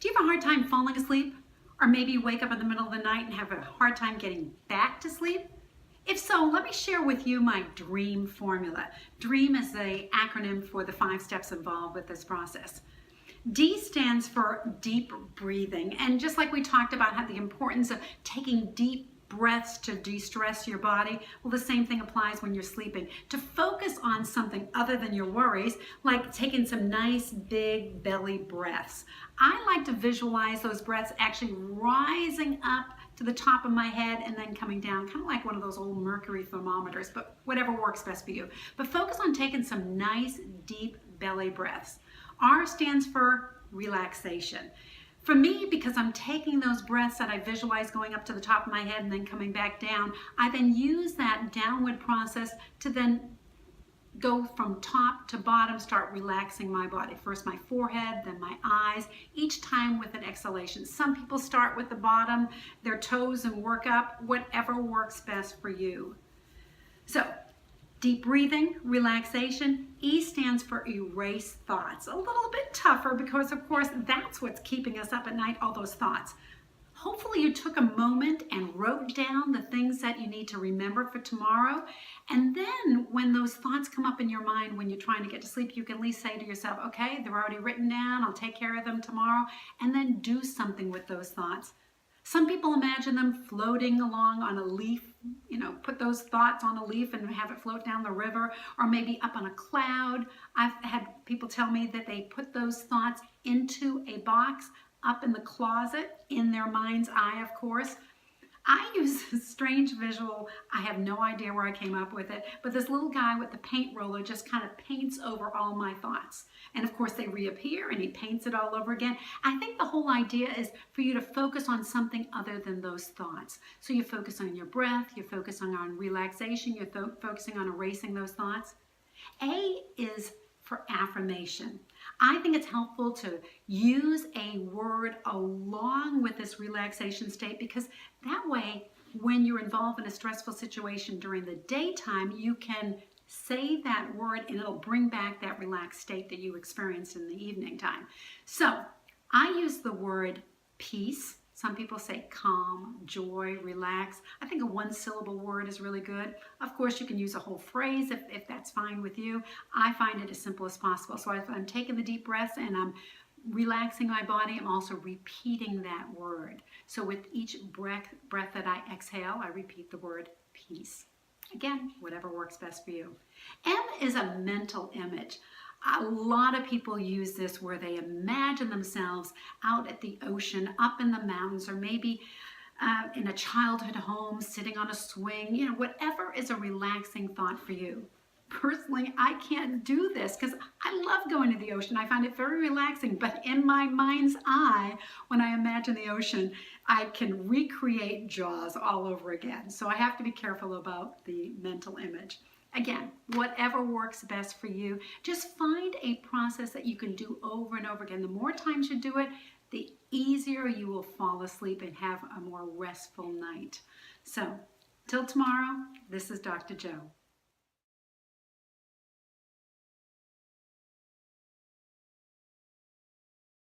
Do you have a hard time falling asleep? Or maybe you wake up in the middle of the night and have a hard time getting back to sleep? If so, let me share with you my D.R.E.A.M formula. D.R.E.A.M is the acronym for the 5 steps involved with this process. D stands for deep breathing. And just like we talked about how the importance of taking deep breaths to de-stress your body, well, the same thing applies when you're sleeping. To focus on something other than your worries, like taking some nice big belly breaths. I like to visualize those breaths actually rising up to the top of my head and then coming down, kind of like one of those old mercury thermometers, but whatever works best for you. But focus on taking some nice deep belly breaths. R stands for relaxation. For me, because I'm taking those breaths that I visualize going up to the top of my head and then coming back down, I then use that downward process to then go from top to bottom, start relaxing my body. First my forehead, then my eyes, each time with an exhalation. Some people start with the bottom, their toes, and work up, whatever works best for you. So, deep breathing, relaxation. E stands for erase thoughts. A little bit tougher because, of course, that's what's keeping us up at night, all those thoughts. Hopefully you took a moment and wrote down the things that you need to remember for tomorrow. And then when those thoughts come up in your mind when you're trying to get to sleep, you can at least say to yourself, okay, they're already written down, I'll take care of them tomorrow, and then do something with those thoughts. Some people imagine them floating along on a leaf, put those thoughts on a leaf and have it float down the river, or maybe up on a cloud. I've had people tell me that they put those thoughts into a box up in the closet, in their mind's eye, of course. I use a strange visual. I have no idea where I came up with it, but this little guy with the paint roller just kind of paints over all my thoughts. And of course they reappear and he paints it all over again. I think the whole idea is for you to focus on something other than those thoughts. So you focus on your breath, you're focusing on relaxation, you're focusing on erasing those thoughts. A is for affirmation. I think it's helpful to use a word along with this relaxation state, because that way when you're involved in a stressful situation during the daytime, you can say that word and it'll bring back that relaxed state that you experienced in the evening time. So I use the word peace. Some people say calm, joy, relax. I think a one-syllable word is really good. Of course, you can use a whole phrase if that's fine with you. I find it as simple as possible. So if I'm taking the deep breaths and I'm relaxing my body, I'm also repeating that word. So with each breath that I exhale, I repeat the word peace. Again, whatever works best for you. M is a mental image. A lot of people use this where they imagine themselves out at the ocean, up in the mountains, or maybe in a childhood home, sitting on a swing, whatever is a relaxing thought for you. Personally, I can't do this because I love going to the ocean. I find it very relaxing, but in my mind's eye, when I imagine the ocean, I can recreate Jaws all over again. So I have to be careful about the mental image. Again, whatever works best for you, just find a process that you can do over and over again. The more times you do it, the easier you will fall asleep and have a more restful night. So, till tomorrow, this is Dr. Jo.